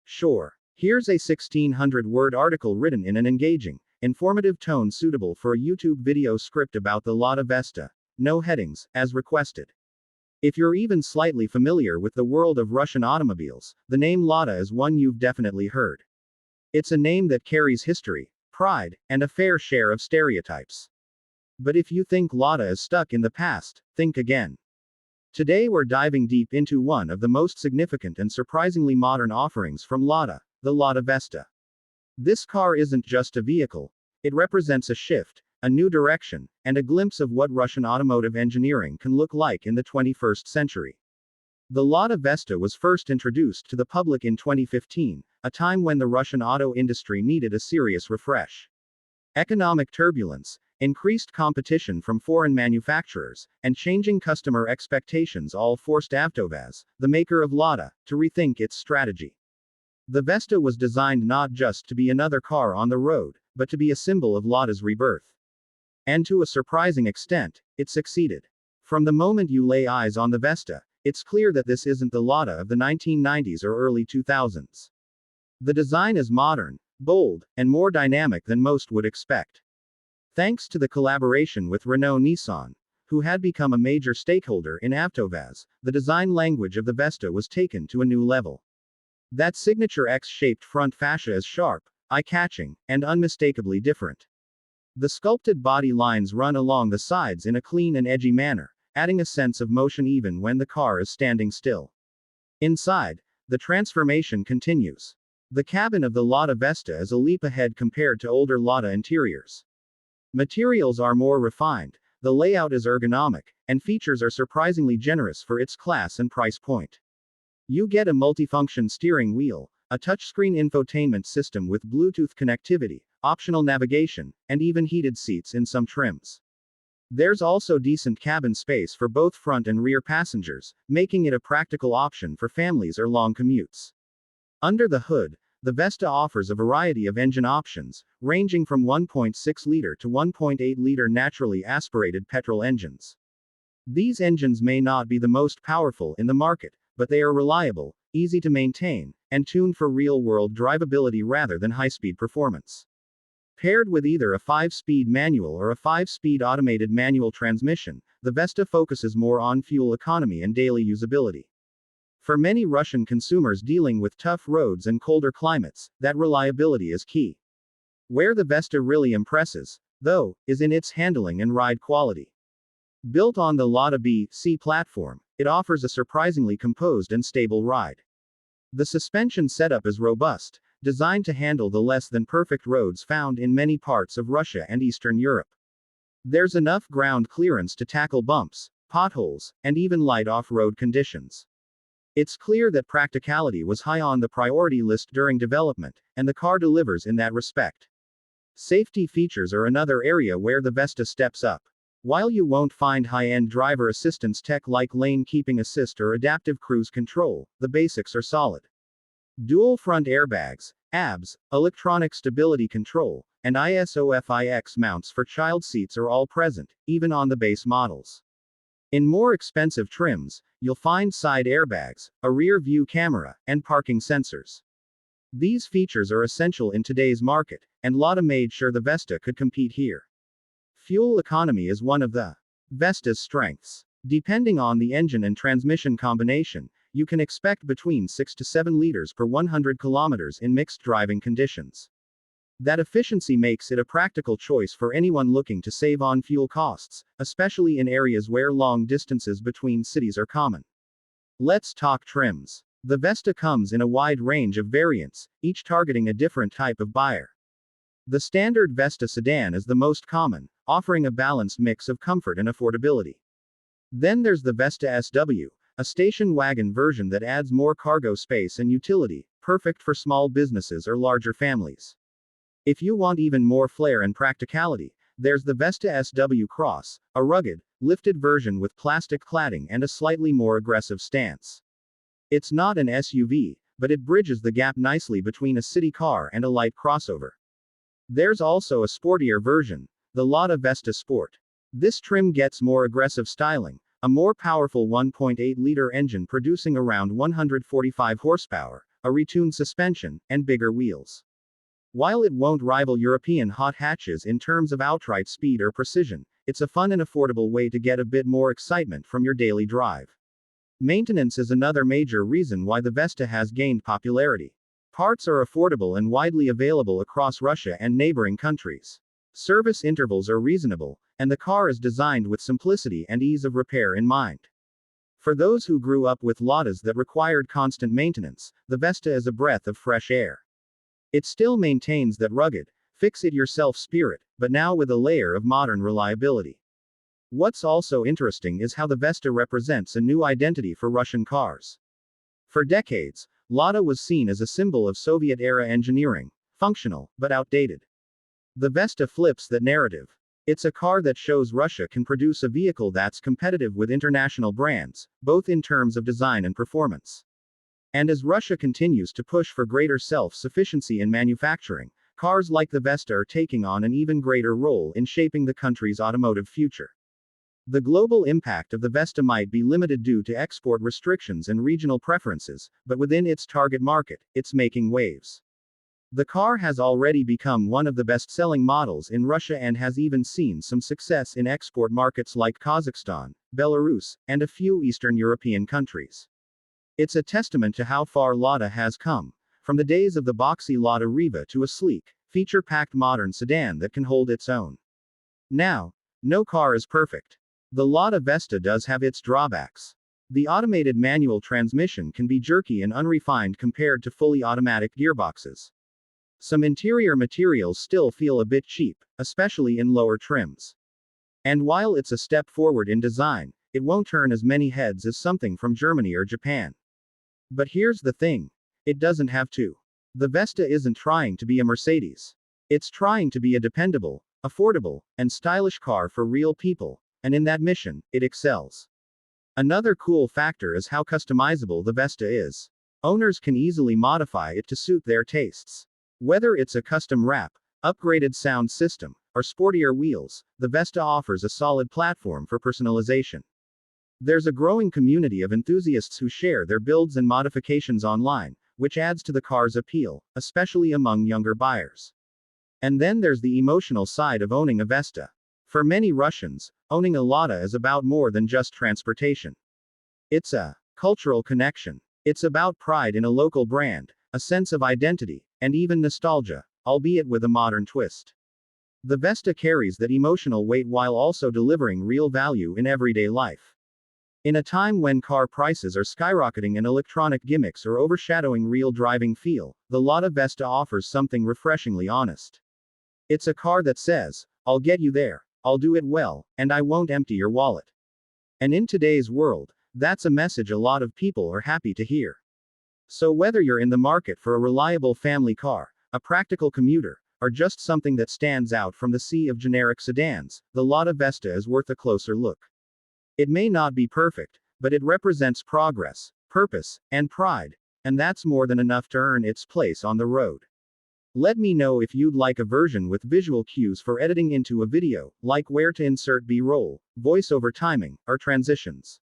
Sure. Here's a 1600-word article written in an engaging, informative tone suitable for a YouTube video script about the Lada Vesta. No headings, as requested. If you're even slightly familiar with the world of Russian automobiles, the name Lada is one you've definitely heard. It's a name that carries history, pride, and a fair share of stereotypes. But if you think Lada is stuck in the past, think again. Today we're diving deep into one of the most significant and surprisingly modern offerings from Lada, the Lada Vesta. This car isn't just a vehicle, it represents a shift, a new direction, and a glimpse of what Russian automotive engineering can look like in the 21st century. The Lada Vesta was first introduced to the public in 2015, a time when the Russian auto industry needed a serious refresh. Economic turbulence, increased competition from foreign manufacturers, and changing customer expectations all forced AvtoVAZ, the maker of Lada, to rethink its strategy. The Vesta was designed not just to be another car on the road, but to be a symbol of Lada's rebirth. And to a surprising extent, it succeeded. From the moment you lay eyes on the Vesta, it's clear that this isn't the Lada of the 1990s or early 2000s. The design is modern, bold, and more dynamic than most would expect. Thanks to the collaboration with Renault-Nissan, who had become a major stakeholder in AvtoVAZ, the design language of the Vesta was taken to a new level. That signature X-shaped front fascia is sharp, eye-catching, and unmistakably different. The sculpted body lines run along the sides in a clean and edgy manner, adding a sense of motion even when the car is standing still. Inside, the transformation continues. The cabin of the Lada Vesta is a leap ahead compared to older Lada interiors. Materials are more refined, the layout is ergonomic, and features are surprisingly generous for its class and price point. You get a multifunction steering wheel, a touchscreen infotainment system with Bluetooth connectivity, optional navigation, and even heated seats in some trims. There's also decent cabin space for both front and rear passengers, making it a practical option for families or long commutes. Under the hood, the Vesta offers a variety of engine options, ranging from 1.6-liter to 1.8-liter naturally aspirated petrol engines. These engines may not be the most powerful in the market, but they are reliable, easy to maintain, and tuned for real-world drivability rather than high-speed performance. Paired with either a 5-speed manual or a 5-speed automated manual transmission, the Vesta focuses more on fuel economy and daily usability. For many Russian consumers dealing with tough roads and colder climates, that reliability is key. Where the Vesta really impresses, though, is in its handling and ride quality. Built on the Lada B/C platform, it offers a surprisingly composed and stable ride. The suspension setup is robust, designed to handle the less than perfect roads found in many parts of Russia and Eastern Europe. There's enough ground clearance to tackle bumps, potholes, and even light off-road conditions. It's clear that practicality was high on the priority list during development, and the car delivers in that respect. Safety features are another area where the Vesta steps up. While you won't find high-end driver assistance tech like lane keeping assist or adaptive cruise control, the basics are solid. Dual front airbags, ABS, electronic stability control, and ISOFIX mounts for child seats are all present, even on the base models. In more expensive trims, you'll find side airbags, a rear view camera, and parking sensors. These features are essential in today's market, and Lada made sure the Vesta could compete here. Fuel economy is one of the Vesta's strengths. Depending on the engine and transmission combination, you can expect between 6 to 7 liters per 100 kilometers in mixed driving conditions. That efficiency makes it a practical choice for anyone looking to save on fuel costs, especially in areas where long distances between cities are common. Let's talk trims. The Vesta comes in a wide range of variants, each targeting a different type of buyer. The standard Vesta Sedan is the most common, offering a balanced mix of comfort and affordability. Then there's the Vesta SW, a station wagon version that adds more cargo space and utility, perfect for small businesses or larger families. If you want even more flair and practicality, there's the Vesta SW Cross, a rugged, lifted version with plastic cladding and a slightly more aggressive stance. It's not an SUV, but it bridges the gap nicely between a city car and a light crossover. There's also a sportier version, the Lada Vesta Sport. This trim gets more aggressive styling, a more powerful 1.8-liter engine producing around 145 horsepower, a retuned suspension, and bigger wheels. While it won't rival European hot hatches in terms of outright speed or precision, it's a fun and affordable way to get a bit more excitement from your daily drive. Maintenance is another major reason why the Vesta has gained popularity. Parts are affordable and widely available across Russia and neighboring countries. Service intervals are reasonable, and the car is designed with simplicity and ease of repair in mind. For those who grew up with Ladas that required constant maintenance, the Vesta is a breath of fresh air. It still maintains that rugged, fix-it-yourself spirit, but now with a layer of modern reliability. What's also interesting is how the Vesta represents a new identity for Russian cars. For decades, Lada was seen as a symbol of Soviet-era engineering, functional, but outdated. The Vesta flips that narrative. It's a car that shows Russia can produce a vehicle that's competitive with international brands, both in terms of design and performance. And as Russia continues to push for greater self-sufficiency in manufacturing, cars like the Vesta are taking on an even greater role in shaping the country's automotive future. The global impact of the Vesta might be limited due to export restrictions and regional preferences, but within its target market, it's making waves. The car has already become one of the best-selling models in Russia and has even seen some success in export markets like Kazakhstan, Belarus, and a few Eastern European countries. It's a testament to how far Lada has come, from the days of the boxy Lada Riva to a sleek, feature-packed modern sedan that can hold its own. Now, no car is perfect. The Lada Vesta does have its drawbacks. The automated manual transmission can be jerky and unrefined compared to fully automatic gearboxes. Some interior materials still feel a bit cheap, especially in lower trims. And while it's a step forward in design, it won't turn as many heads as something from Germany or Japan. But here's the thing. It doesn't have to. The Vesta isn't trying to be a Mercedes. It's trying to be a dependable, affordable, and stylish car for real people, and in that mission, it excels. Another cool factor is how customizable the Vesta is. Owners can easily modify it to suit their tastes. Whether it's a custom wrap, upgraded sound system, or sportier wheels, the Vesta offers a solid platform for personalization. There's a growing community of enthusiasts who share their builds and modifications online, which adds to the car's appeal, especially among younger buyers. And then there's the emotional side of owning a Vesta. For many Russians, owning a Lada is about more than just transportation. It's a cultural connection. It's about pride in a local brand, a sense of identity, and even nostalgia, albeit with a modern twist. The Vesta carries that emotional weight while also delivering real value in everyday life. In a time when car prices are skyrocketing and electronic gimmicks are overshadowing real driving feel, the Lada Vesta offers something refreshingly honest. It's a car that says, "I'll get you there, I'll do it well, and I won't empty your wallet." And in today's world, that's a message a lot of people are happy to hear. So whether you're in the market for a reliable family car, a practical commuter, or just something that stands out from the sea of generic sedans, the Lada Vesta is worth a closer look. It may not be perfect, but it represents progress, purpose, and pride, and that's more than enough to earn its place on the road. Let me know if you'd like a version with visual cues for editing into a video, like where to insert B-roll, voiceover timing, or transitions.